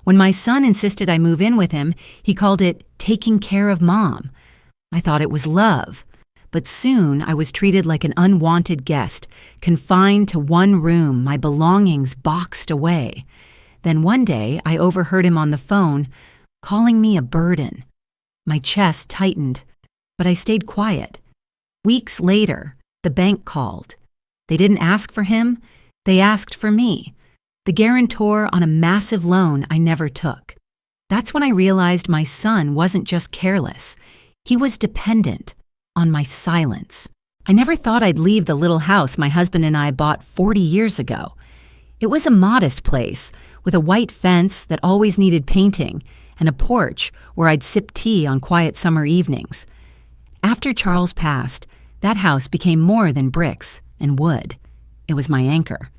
When my son insisted I move in with him, he called it taking care of Mom. I thought it was love. But soon I was treated like an unwanted guest, confined to one room, my belongings boxed away. Then one day I overheard him on the phone, calling me a burden. My chest tightened, but I stayed quiet. Weeks later, the bank called. They didn't ask for him, they asked for me, the guarantor on a massive loan I never took. That's when I realized my son wasn't just careless. He was dependent on my silence. I never thought I'd leave the little house my husband and I bought 40 years ago. It was a modest place with a white fence that always needed painting and a porch where I'd sip tea on quiet summer evenings. After Charles passed, that house became more than bricks and wood. It was my anchor.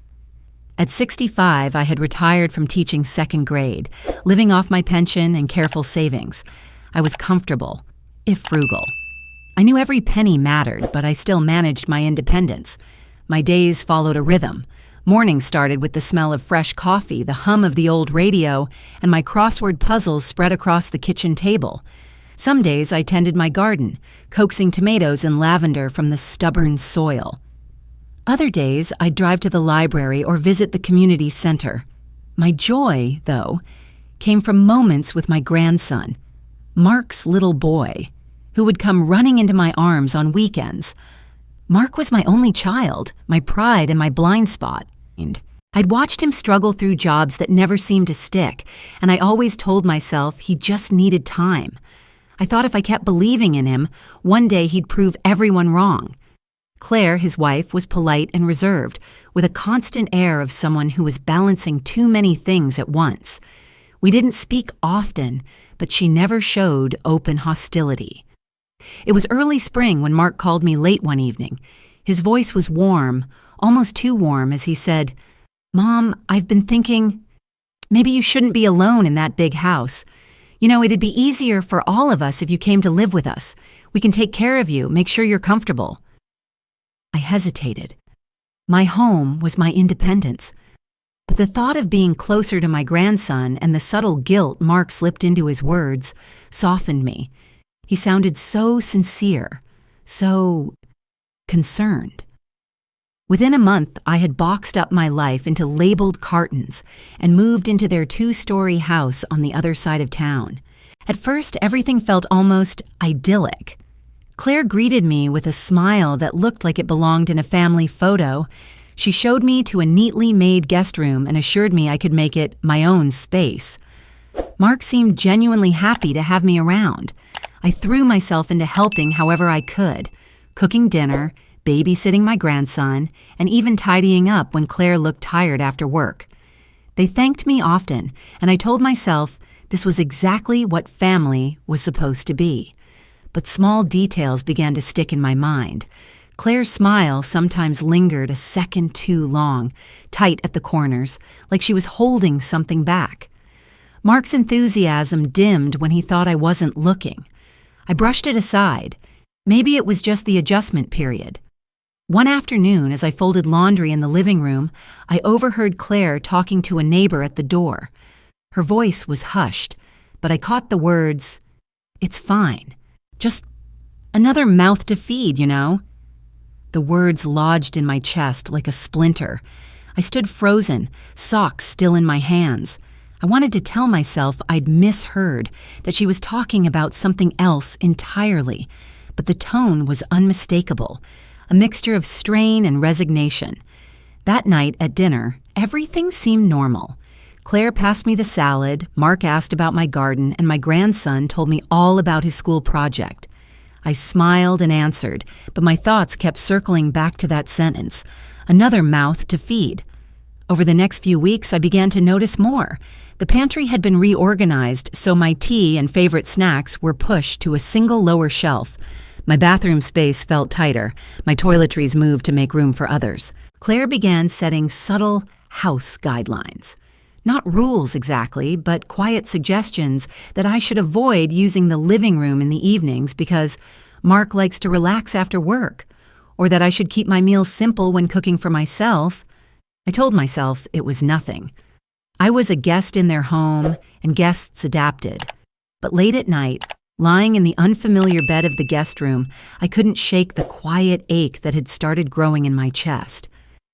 At 65, I had retired from teaching second grade, living off my pension and careful savings. I was comfortable, if frugal. I knew every penny mattered, but I still managed my independence. My days followed a rhythm. Mornings started with the smell of fresh coffee, the hum of the old radio, and my crossword puzzles spread across the kitchen table. Some days I tended my garden, coaxing tomatoes and lavender from the stubborn soil. Other days I'd drive to the library or visit the community center. My joy, though, came from moments with my grandson, Mark's little boy, who would come running into my arms on weekends. Mark was my only child, my pride and my blind spot. I'd watched him struggle through jobs that never seemed to stick, and I always told myself he just needed time. I thought if I kept believing in him, one day he'd prove everyone wrong. Claire, his wife, was polite and reserved, with a constant air of someone who was balancing too many things at once. We didn't speak often, but she never showed open hostility. It was early spring when Mark called me late one evening. His voice was warm, almost too warm, as he said, "Mom, I've been thinking, maybe you shouldn't be alone in that big house. You know, it'd be easier for all of us if you came to live with us. We can take care of you, make sure you're comfortable." I hesitated. My home was my independence. But the thought of being closer to my grandson and the subtle guilt Mark slipped into his words softened me. He sounded so sincere, so concerned. Within a month, I had boxed up my life into labeled cartons and moved into their 2-story house on the other side of town. At first, everything felt almost idyllic. Claire greeted me with a smile that looked like it belonged in a family photo. She showed me to a neatly made guest room and assured me I could make it my own space. Mark seemed genuinely happy to have me around. I threw myself into helping however I could, cooking dinner, babysitting my grandson, and even tidying up when Claire looked tired after work. They thanked me often, and I told myself this was exactly what family was supposed to be. But small details began to stick in my mind. Claire's smile sometimes lingered a second too long, tight at the corners, like she was holding something back. Mark's enthusiasm dimmed when he thought I wasn't looking. I brushed it aside. Maybe it was just the adjustment period. One afternoon, as I folded laundry in the living room, I overheard Claire talking to a neighbor at the door. Her voice was hushed, but I caught the words, "It's fine. Just another mouth to feed, you know." The words lodged in my chest like a splinter. I stood frozen, socks still in my hands. I wanted to tell myself I'd misheard, that she was talking about something else entirely, but the tone was unmistakable, a mixture of strain and resignation. That night at dinner, everything seemed normal. Claire passed me the salad, Mark asked about my garden, and my grandson told me all about his school project. I smiled and answered, but my thoughts kept circling back to that sentence, another mouth to feed. Over the next few weeks, I began to notice more. The pantry had been reorganized, so my tea and favorite snacks were pushed to a single lower shelf. My bathroom space felt tighter. My toiletries moved to make room for others. Claire began setting subtle house guidelines. Not rules exactly, but quiet suggestions that I should avoid using the living room in the evenings because Mark likes to relax after work, or that I should keep my meals simple when cooking for myself. I told myself it was nothing. I was a guest in their home, and guests adapted. But late at night, lying in the unfamiliar bed of the guest room, I couldn't shake the quiet ache that had started growing in my chest.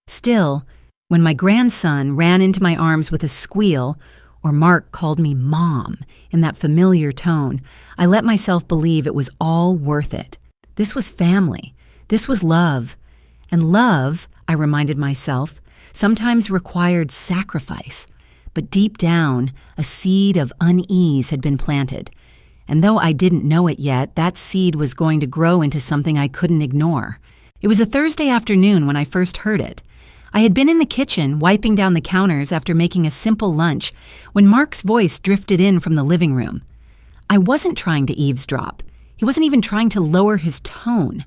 Still, when my grandson ran into my arms with a squeal, or Mark called me Mom in that familiar tone, I let myself believe it was all worth it. This was family. This was love. And love, I reminded myself, sometimes required sacrifice. But deep down, a seed of unease had been planted. And though I didn't know it yet, that seed was going to grow into something I couldn't ignore. It was a Thursday afternoon when I first heard it. I had been in the kitchen, wiping down the counters after making a simple lunch, when Mark's voice drifted in from the living room. I wasn't trying to eavesdrop. He wasn't even trying to lower his tone.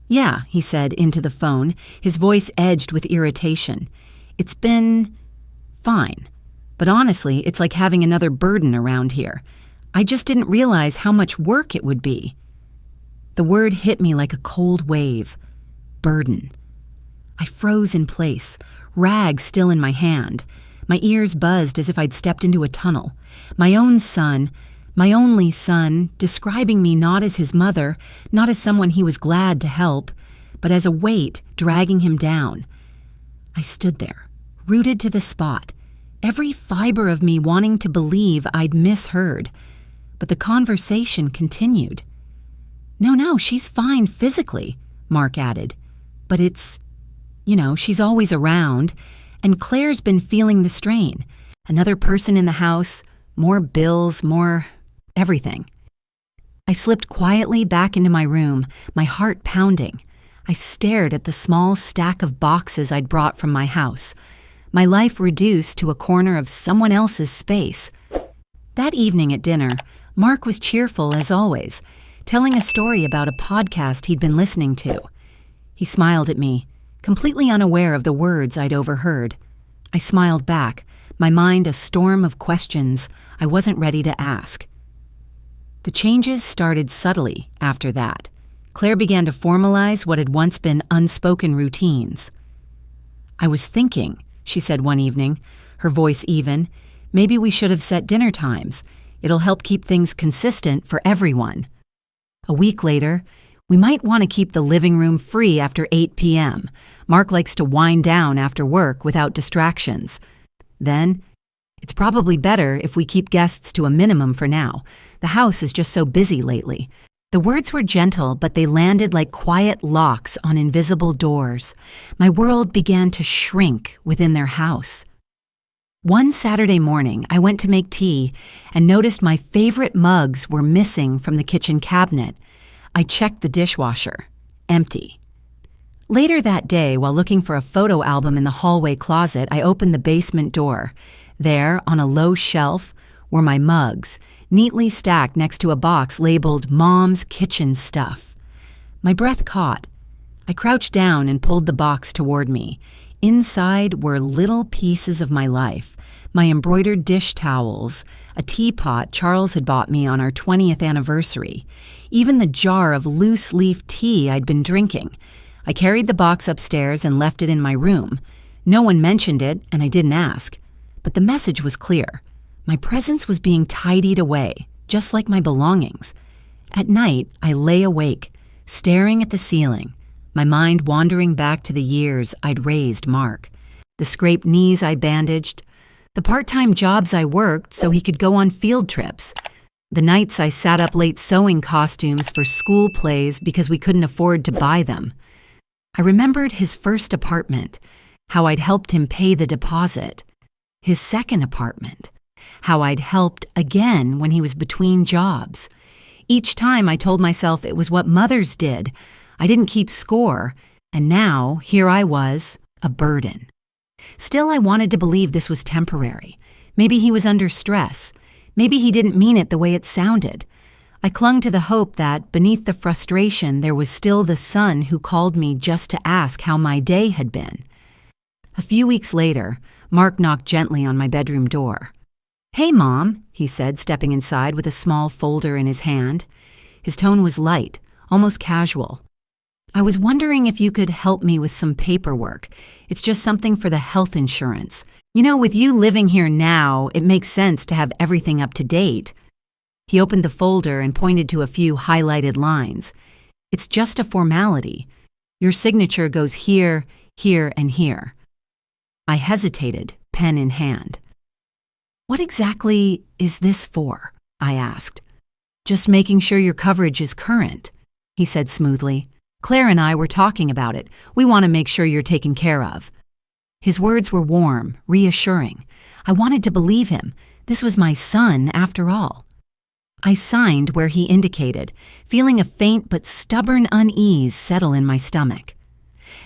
"Yeah," he said into the phone, his voice edged with irritation. "It's been fine. But honestly, it's like having another burden around here. I just didn't realize how much work it would be." The word hit me like a cold wave. Burden. I froze in place, rag still in my hand. My ears buzzed as if I'd stepped into a tunnel. My own son, my only son, describing me not as his mother, not as someone he was glad to help, but as a weight dragging him down. I stood there, rooted to the spot, every fiber of me wanting to believe I'd misheard. But the conversation continued. No, she's fine physically," Mark added. "But she's always around, and Claire's been feeling the strain. Another person in the house, more bills, more everything." I slipped quietly back into my room, my heart pounding. I stared at the small stack of boxes I'd brought from my house, my life reduced to a corner of someone else's space. That evening at dinner, Mark was cheerful as always, telling a story about a podcast he'd been listening to. He smiled at me, completely unaware of the words I'd overheard. I smiled back, my mind a storm of questions I wasn't ready to ask. The changes started subtly after that. Claire began to formalize what had once been unspoken routines. "I was thinking," she said one evening, her voice even, "maybe we should have set dinner times. It'll help keep things consistent for everyone." A week later, "We might want to keep the living room free after 8 p.m. Mark likes to wind down after work without distractions." Then, "It's probably better if we keep guests to a minimum for now. The house is just so busy lately." The words were gentle, but they landed like quiet locks on invisible doors. My world began to shrink within their house. One Saturday morning, I went to make tea and noticed my favorite mugs were missing from the kitchen cabinet. I checked the dishwasher. Empty. Later that day, while looking for a photo album in the hallway closet, I opened the basement door. There, on a low shelf, were my mugs, neatly stacked next to a box labeled Mom's Kitchen Stuff. My breath caught. I crouched down and pulled the box toward me. Inside were little pieces of my life, my embroidered dish towels, a teapot Charles had bought me on our 20th anniversary, even the jar of loose-leaf tea I'd been drinking. I carried the box upstairs and left it in my room. No one mentioned it, and I didn't ask. But the message was clear. My presence was being tidied away, just like my belongings. At night, I lay awake, staring at the ceiling, my mind wandering back to the years I'd raised Mark, the scraped knees I bandaged, the part-time jobs I worked so he could go on field trips, the nights I sat up late sewing costumes for school plays because we couldn't afford to buy them. I remembered his first apartment, how I'd helped him pay the deposit. His second apartment, how I'd helped again when he was between jobs. Each time I told myself it was what mothers did. I didn't keep score, and now here I was, a burden. Still, I wanted to believe this was temporary. Maybe he was under stress. Maybe he didn't mean it the way it sounded. I clung to the hope that, beneath the frustration, there was still the son who called me just to ask how my day had been. A few weeks later, Mark knocked gently on my bedroom door. "Hey, Mom," he said, stepping inside with a small folder in his hand. His tone was light, almost casual. "I was wondering if you could help me with some paperwork. It's just something for the health insurance. With you living here now, it makes sense to have everything up to date." He opened the folder and pointed to a few highlighted lines. "It's just a formality. Your signature goes here, here, and here." I hesitated, pen in hand. "What exactly is this for?" I asked. "Just making sure your coverage is current," he said smoothly. "Claire and I were talking about it. We want to make sure you're taken care of." His words were warm, reassuring. I wanted to believe him. This was my son, after all. I signed where he indicated, feeling a faint but stubborn unease settle in my stomach.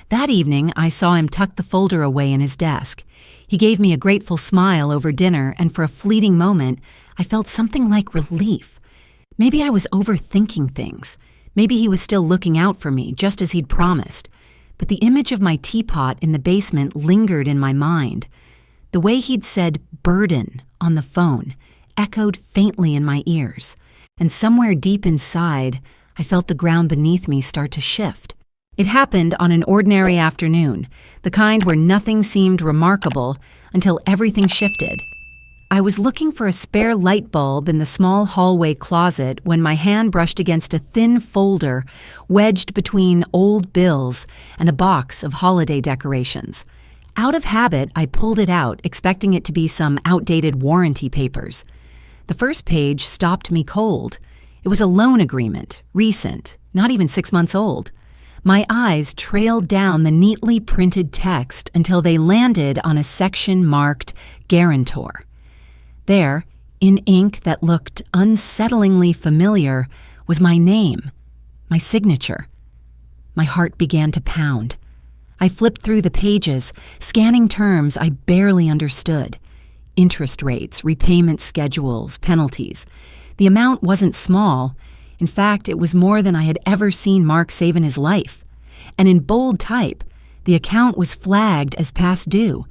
That evening, I saw him tuck the folder away in his desk. He gave me a grateful smile over dinner, and for a fleeting moment, I felt something like relief. Maybe I was overthinking things. Maybe he was still looking out for me, just as he'd promised. But the image of my teapot in the basement lingered in my mind. The way he'd said "burden" on the phone echoed faintly in my ears, and somewhere deep inside, I felt the ground beneath me start to shift. It happened on an ordinary afternoon, the kind where nothing seemed remarkable until everything shifted. I was looking for a spare light bulb in the small hallway closet when my hand brushed against a thin folder wedged between old bills and a box of holiday decorations. Out of habit, I pulled it out, expecting it to be some outdated warranty papers. The first page stopped me cold. It was a loan agreement, recent, not even 6 months old. My eyes trailed down the neatly printed text until they landed on a section marked "Guarantor." There, in ink that looked unsettlingly familiar, was my name, my signature. My heart began to pound. I flipped through the pages, scanning terms I barely understood. Interest rates, repayment schedules, penalties. The amount wasn't small. In fact, it was more than I had ever seen Mark save in his life. And in bold type, the account was flagged as past due.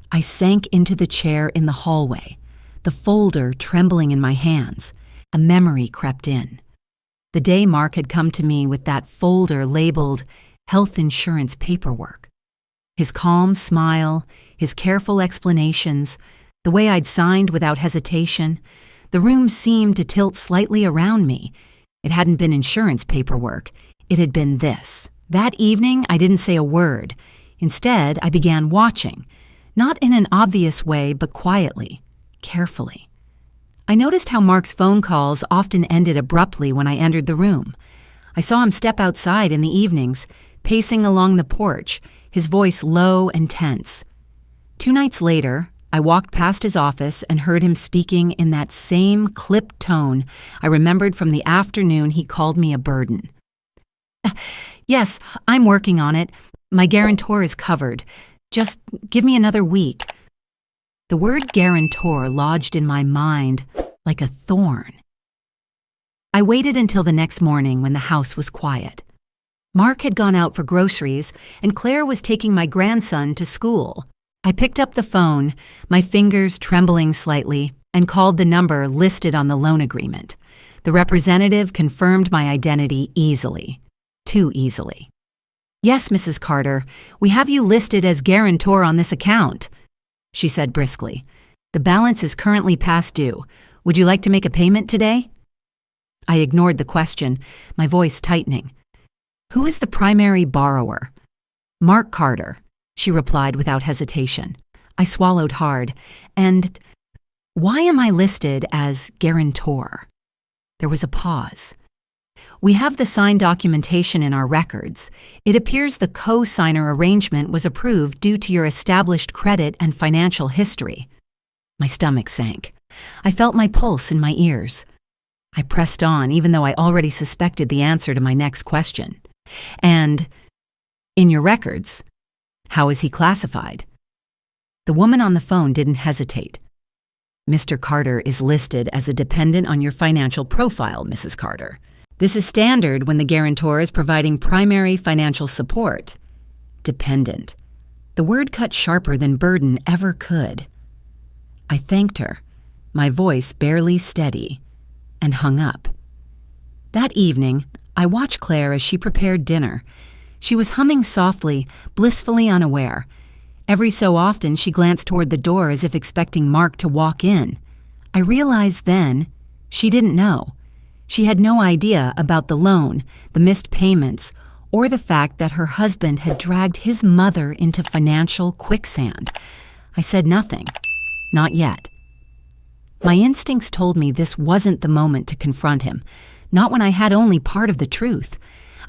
I sank into the chair in the hallway, the folder trembling in my hands. A memory crept in. The day Mark had come to me with that folder labeled health insurance paperwork. His calm smile, his careful explanations, the way I'd signed without hesitation. The room seemed to tilt slightly around me. It hadn't been insurance paperwork. It had been this. That evening, I didn't say a word. Instead, I began watching, not in an obvious way, but quietly, carefully. I noticed how Mark's phone calls often ended abruptly when I entered the room. I saw him step outside in the evenings, pacing along the porch, his voice low and tense. 2 nights later, I walked past his office and heard him speaking in that same clipped tone I remembered from the afternoon he called me a burden. "Yes, I'm working on it. My guarantor is covered. Just give me another week." The word guarantor lodged in my mind like a thorn. I waited until the next morning when the house was quiet. Mark had gone out for groceries, and Claire was taking my grandson to school. I picked up the phone, my fingers trembling slightly, and called the number listed on the loan agreement. The representative confirmed my identity easily. Too easily. "Yes, Mrs. Carter, we have you listed as guarantor on this account," she said briskly. "The balance is currently past due. Would you like to make a payment today?" I ignored the question, my voice tightening. "Who is the primary borrower?" "Mark Carter," she replied without hesitation. I swallowed hard. "And why am I listed as guarantor?" There was a pause. "We have the signed documentation in our records. It appears the co-signer arrangement was approved due to your established credit and financial history." My stomach sank. I felt my pulse in my ears. I pressed on, even though I already suspected the answer to my next question. "And in your records, how is he classified?" The woman on the phone didn't hesitate. "Mr. Carter is listed as a dependent on your financial profile, Mrs. Carter. This is standard when the guarantor is providing primary financial support." Dependent. The word cut sharper than burden ever could. I thanked her, my voice barely steady, and hung up. That evening, I watched Claire as she prepared dinner. She was humming softly, blissfully unaware. Every so often, she glanced toward the door as if expecting Mark to walk in. I realized then she didn't know. She had no idea about the loan, the missed payments, or the fact that her husband had dragged his mother into financial quicksand. I said nothing. Not yet. My instincts told me this wasn't the moment to confront him, not when I had only part of the truth.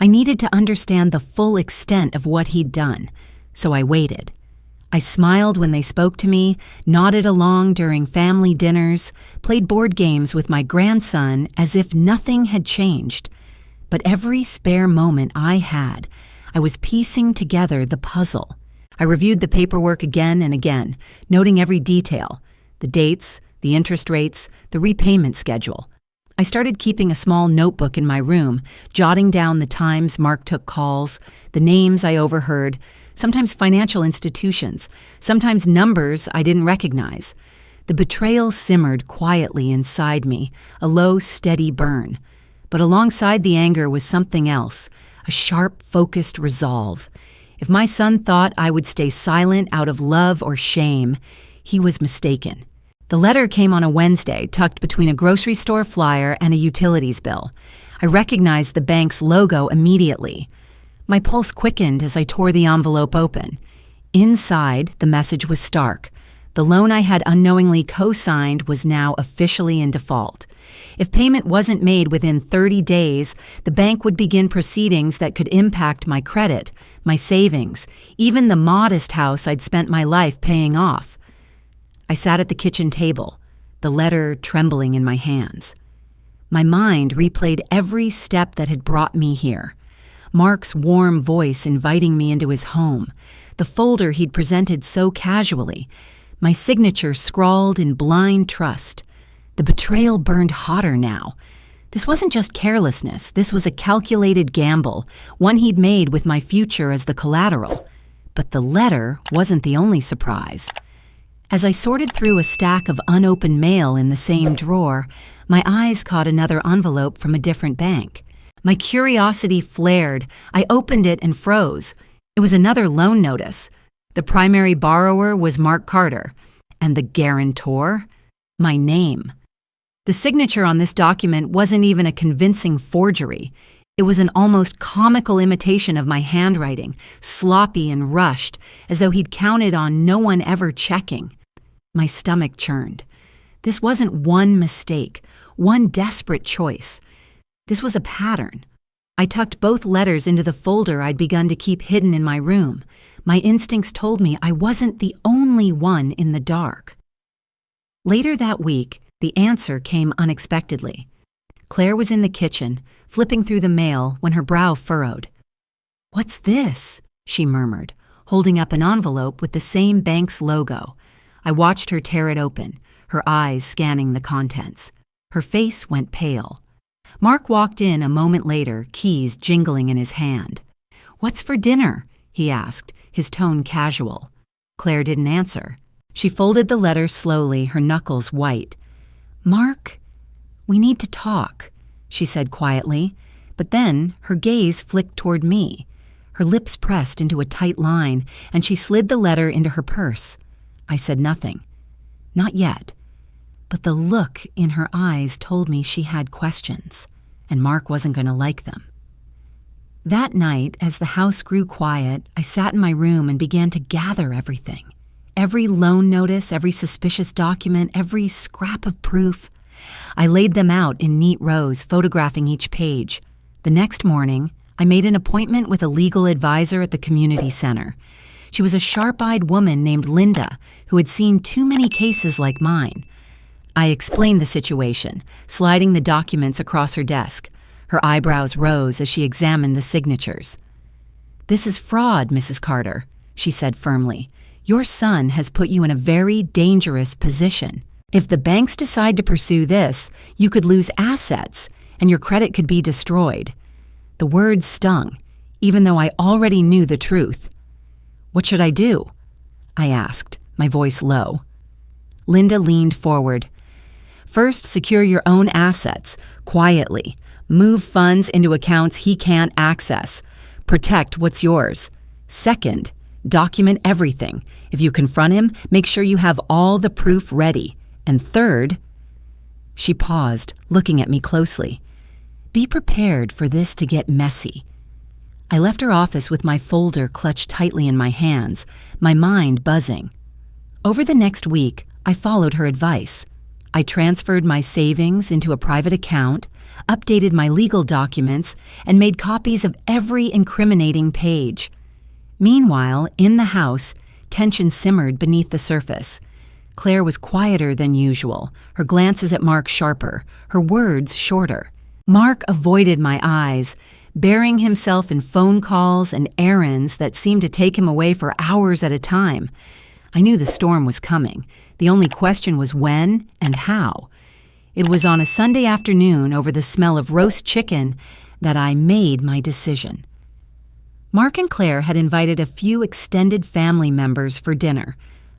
I needed to understand the full extent of what he'd done, so I waited. I smiled when they spoke to me, nodded along during family dinners, played board games with my grandson as if nothing had changed. But every spare moment I had, I was piecing together the puzzle. I reviewed the paperwork again and again, noting every detail, the dates, the interest rates, the repayment schedule. I started keeping a small notebook in my room, jotting down the times Mark took calls, the names I overheard, sometimes financial institutions, sometimes numbers I didn't recognize. The betrayal simmered quietly inside me, a low, steady burn. But alongside the anger was something else, a sharp, focused resolve. If my son thought I would stay silent out of love or shame, he was mistaken. The letter came on a Wednesday, tucked between a grocery store flyer and a utilities bill. I recognized the bank's logo immediately. My pulse quickened as I tore the envelope open. Inside, the message was stark. The loan I had unknowingly co-signed was now officially in default. If payment wasn't made within 30 days, the bank would begin proceedings that could impact my credit, my savings, even the modest house I'd spent my life paying off. I sat at the kitchen table, the letter trembling in my hands. My mind replayed every step that had brought me here. Mark's warm voice inviting me into his home, the folder he'd presented so casually, my signature scrawled in blind trust. The betrayal burned hotter now. This wasn't just carelessness, this was a calculated gamble, one he'd made with my future as the collateral. But the letter wasn't the only surprise. As I sorted through a stack of unopened mail in the same drawer, my eyes caught another envelope from a different bank. My curiosity flared. I opened it and froze. It was another loan notice. The primary borrower was Mark Carter, and the guarantor? My name. The signature on this document wasn't even a convincing forgery. It was an almost comical imitation of my handwriting, sloppy and rushed, as though he'd counted on no one ever checking. My stomach churned. This wasn't one mistake, one desperate choice. This was a pattern. I tucked both letters into the folder I'd begun to keep hidden in my room. My instincts told me I wasn't the only one in the dark. Later that week, the answer came unexpectedly. Claire was in the kitchen, flipping through the mail when her brow furrowed. "What's this?" she murmured, holding up an envelope with the same bank's logo. I watched her tear it open, her eyes scanning the contents. Her face went pale. Mark walked in a moment later, keys jingling in his hand. "What's for dinner?" he asked, his tone casual. Claire didn't answer. She folded the letter slowly, her knuckles white. "Mark, we need to talk," she said quietly, but then her gaze flicked toward me. Her lips pressed into a tight line, and she slid the letter into her purse. I said nothing. Not yet. But the look in her eyes told me she had questions, and Mark wasn't going to like them. That night, as the house grew quiet, I sat in my room and began to gather everything. Every loan notice, every suspicious document, every scrap of proof. I laid them out in neat rows, photographing each page. The next morning, I made an appointment with a legal advisor at the community center. She was a sharp-eyed woman named Linda who had seen too many cases like mine. I explained the situation, sliding the documents across her desk. Her eyebrows rose as she examined the signatures. "This is fraud, Mrs. Carter," she said firmly. "Your son has put you in a very dangerous position. If the banks decide to pursue this, you could lose assets, and your credit could be destroyed." The words stung, even though I already knew the truth. "What should I do?" I asked, my voice low. Linda leaned forward. "First, secure your own assets, quietly. Move funds into accounts he can't access. Protect what's yours. Second, document everything. If you confront him, make sure you have all the proof ready. And third," she paused, looking at me closely, "be prepared for this to get messy." I left her office with my folder clutched tightly in my hands, my mind buzzing. Over the next week, I followed her advice. I transferred my savings into a private account, updated my legal documents, and made copies of every incriminating page. Meanwhile, in the house, tension simmered beneath the surface. Claire was quieter than usual, her glances at Mark sharper, her words shorter. Mark avoided my eyes, burying himself in phone calls and errands that seemed to take him away for hours at a time. I knew the storm was coming. The only question was when and how. It was on a Sunday afternoon over the smell of roast chicken that I made my decision. Mark and Claire had invited a few extended family members for dinner,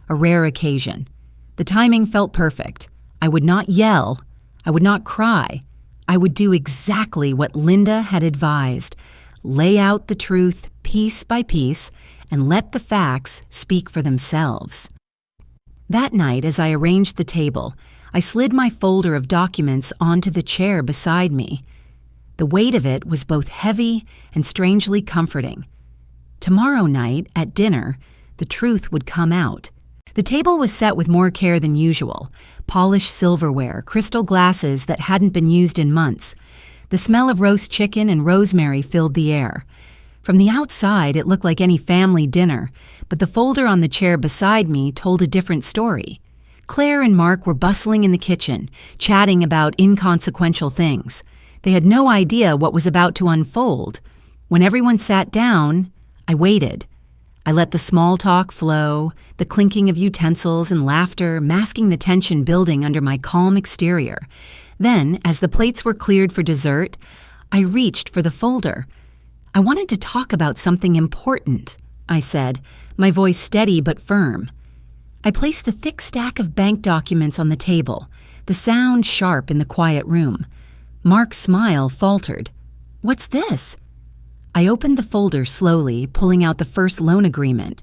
a rare occasion. The timing felt perfect. I would not yell. I would not cry. I would do exactly what Linda had advised, lay out the truth piece by piece and let the facts speak for themselves. That night, as I arranged the table, I slid my folder of documents onto the chair beside me. The weight of it was both heavy and strangely comforting. Tomorrow night, at dinner, the truth would come out. The table was set with more care than usual, polished silverware, crystal glasses that hadn't been used in months. The smell of roast chicken and rosemary filled the air. From the outside, it looked like any family dinner, but the folder on the chair beside me told a different story. Claire and Mark were bustling in the kitchen, chatting about inconsequential things. They had no idea what was about to unfold. When everyone sat down, I waited. I let the small talk flow, the clinking of utensils and laughter masking the tension building under my calm exterior. Then, as the plates were cleared for dessert, I reached for the folder. "I wanted to talk about something important," I said, my voice steady but firm. I placed the thick stack of bank documents on the table, the sound sharp in the quiet room. Mark's smile faltered. "What's this?" I opened the folder slowly, pulling out the first loan agreement.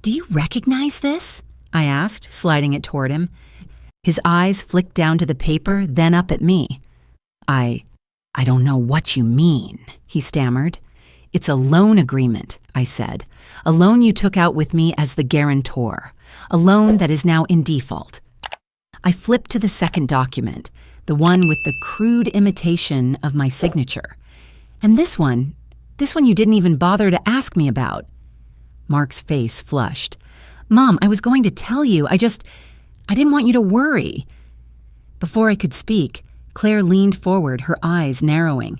"Do you recognize this?" I asked, sliding it toward him. His eyes flicked down to the paper, then up at me. I don't know what you mean," he stammered. "It's a loan agreement," I said. "A loan you took out with me as the guarantor. A loan that is now in default." I flipped to the second document, the one with the crude imitation of my signature. "And this one you didn't even bother to ask me about." Mark's face flushed. "Mom, I was going to tell you. I didn't want you to worry." Before I could speak, Claire leaned forward, her eyes narrowing.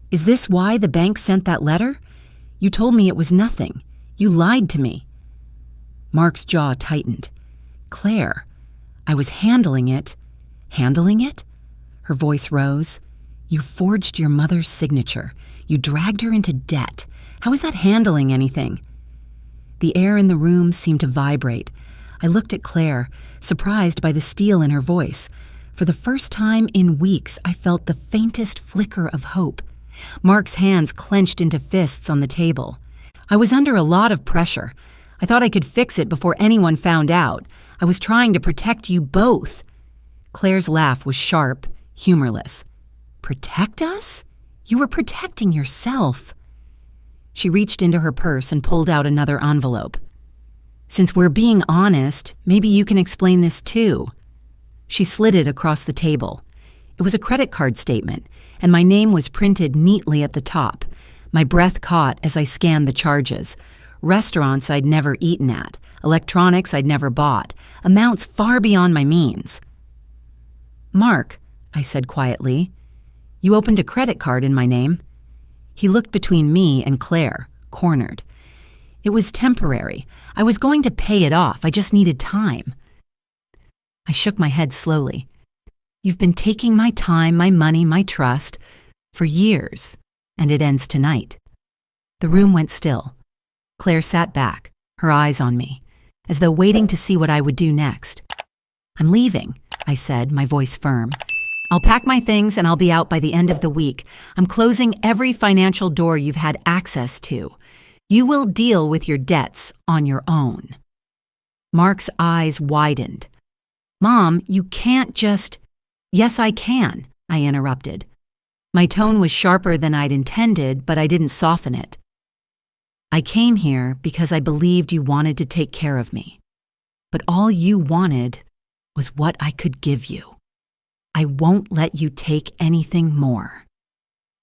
"Is this why the bank sent that letter? You told me it was nothing. You lied to me." Mark's jaw tightened. "Claire, I was handling it." "Handling it?" Her voice rose. "You forged your mother's signature. You dragged her into debt. How is that handling anything?" The air in the room seemed to vibrate. I looked at Claire, surprised by the steel in her voice. For the first time in weeks, I felt the faintest flicker of hope. Mark's hands clenched into fists on the table. I was under a lot of pressure. I thought I could fix it before anyone found out. I was trying to protect you both. Claire's laugh was sharp, humorless. "Protect us? You were protecting yourself." She reached into her purse and pulled out another envelope. "Since we're being honest, maybe you can explain this too." She slid it across the table. It was a credit card statement, and my name was printed neatly at the top. My breath caught as I scanned the charges. Restaurants I'd never eaten at, electronics I'd never bought, amounts far beyond my means. "Mark," I said quietly, "you opened a credit card in my name." He looked between me and Claire, cornered. "It was temporary. I was going to pay it off. I just needed time." I shook my head slowly. "You've been taking my time, my money, my trust, for years, and it ends tonight." The room went still. Claire sat back, her eyes on me, as though waiting to see what I would do next. "I'm leaving," I said, my voice firm. "I'll pack my things and I'll be out by the end of the week. I'm closing every financial door you've had access to. You will deal with your debts on your own." Mark's eyes widened. "Mom, you can't just—" "Yes, I can," I interrupted. My tone was sharper than I'd intended, but I didn't soften it. "I came here because I believed you wanted to take care of me. But all you wanted was what I could give you. I won't let you take anything more."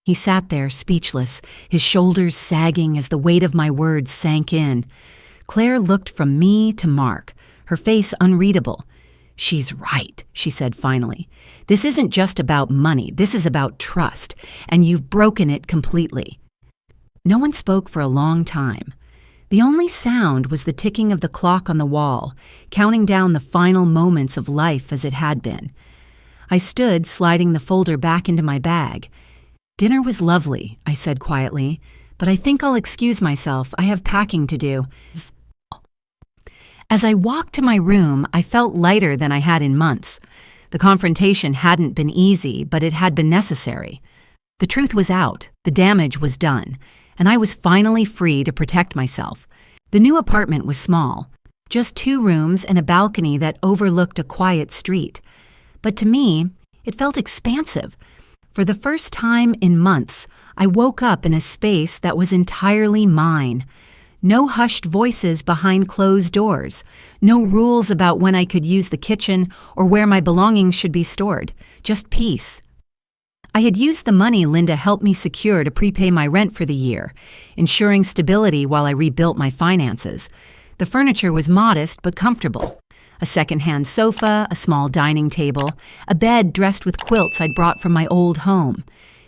He sat there speechless, his shoulders sagging as the weight of my words sank in. Claire looked from me to Mark, her face unreadable. "She's right," she said finally. "This isn't just about money. This is about trust, and you've broken it completely." No one spoke for a long time. The only sound was the ticking of the clock on the wall, counting down the final moments of life as it had been. I stood, sliding the folder back into my bag. "Dinner was lovely," I said quietly, "but I think I'll excuse myself. I have packing to do." As I walked to my room, I felt lighter than I had in months. The confrontation hadn't been easy, but it had been necessary. The truth was out, the damage was done, and I was finally free to protect myself. The new apartment was small, just 2 rooms and a balcony that overlooked a quiet street. But to me, it felt expansive. For the first time in months, I woke up in a space that was entirely mine. No hushed voices behind closed doors. No rules about when I could use the kitchen or where my belongings should be stored. Just peace. I had used the money Linda helped me secure to prepay my rent for the year, ensuring stability while I rebuilt my finances. The furniture was modest but comfortable. A second-hand sofa, a small dining table, a bed dressed with quilts I'd brought from my old home.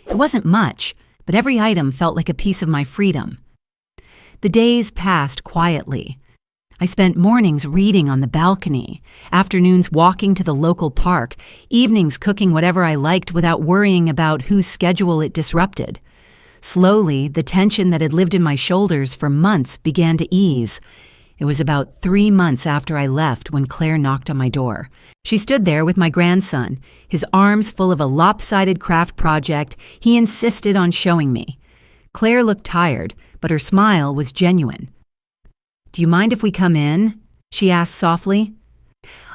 It wasn't much, but every item felt like a piece of my freedom. The days passed quietly. I spent mornings reading on the balcony, afternoons walking to the local park, evenings cooking whatever I liked without worrying about whose schedule it disrupted. Slowly, the tension that had lived in my shoulders for months began to ease. It was about 3 months after I left when Claire knocked on my door. She stood there with my grandson, his arms full of a lopsided craft project he insisted on showing me. Claire looked tired, but her smile was genuine. "Do you mind if we come in?" she asked softly.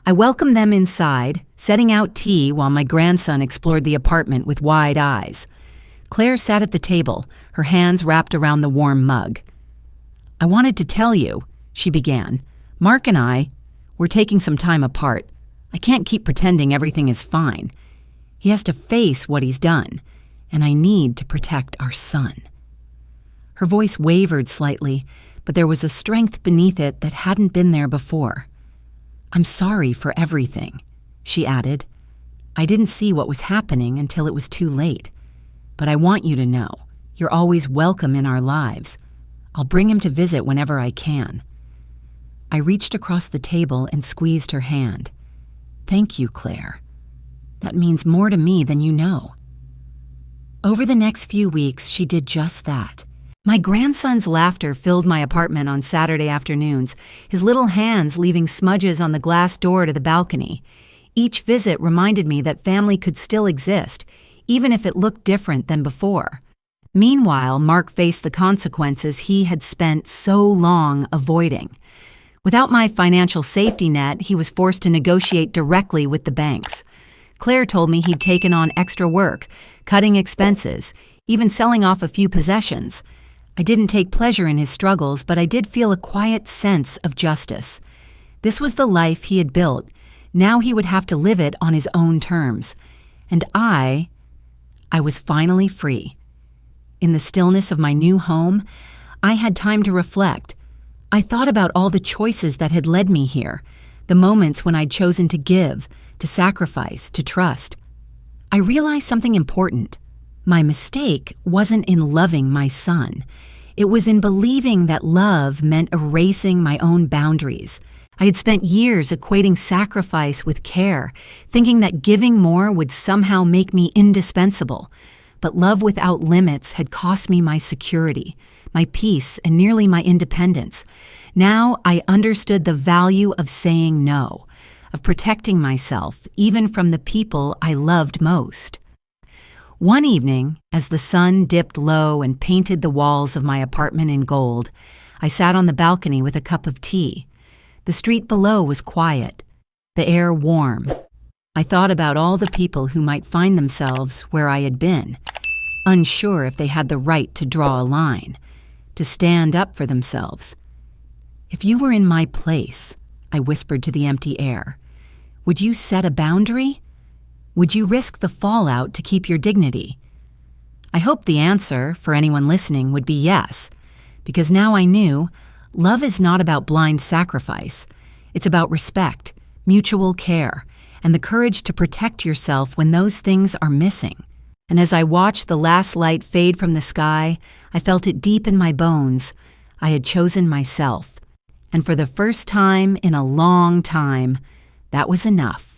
I welcomed them inside, setting out tea while my grandson explored the apartment with wide eyes. Claire sat at the table, her hands wrapped around the warm mug. "I wanted to tell you," she began. "Mark and we're taking some time apart. I can't keep pretending everything is fine. He has to face what he's done, and I need to protect our son." Her voice wavered slightly, but there was a strength beneath it that hadn't been there before. "I'm sorry for everything," she added. "I didn't see what was happening until it was too late. But I want you to know, you're always welcome in our lives. I'll bring him to visit whenever I can." I reached across the table and squeezed her hand. "Thank you, Claire. That means more to me than you know." Over the next few weeks, she did just that. My grandson's laughter filled my apartment on Saturday afternoons, his little hands leaving smudges on the glass door to the balcony. Each visit reminded me that family could still exist, even if it looked different than before. Meanwhile, Mark faced the consequences he had spent so long avoiding. Without my financial safety net, he was forced to negotiate directly with the banks. Claire told me he'd taken on extra work, cutting expenses, even selling off a few possessions. I didn't take pleasure in his struggles, but I did feel a quiet sense of justice. This was the life he had built. Now he would have to live it on his own terms. And I was finally free. In the stillness of my new home, I had time to reflect. I thought about all the choices that had led me here, the moments when I'd chosen to give, to sacrifice, to trust. I realized something important. My mistake wasn't in loving my son. It was in believing that love meant erasing my own boundaries. I had spent years equating sacrifice with care, thinking that giving more would somehow make me indispensable. But love without limits had cost me my security, my peace, and nearly my independence. Now I understood the value of saying no, of protecting myself, even from the people I loved most. One evening, as the sun dipped low and painted the walls of my apartment in gold, I sat on the balcony with a cup of tea. The street below was quiet, the air warm. I thought about all the people who might find themselves where I had been, unsure if they had the right to draw a line, to stand up for themselves. If you were in my place, I whispered to the empty air, would you set a boundary? Would you risk the fallout to keep your dignity? I hoped the answer, for anyone listening, would be yes, because now I knew love is not about blind sacrifice. It's about respect, mutual care, and the courage to protect yourself when those things are missing. And as I watched the last light fade from the sky, I felt it deep in my bones. I had chosen myself. And for the first time in a long time, that was enough.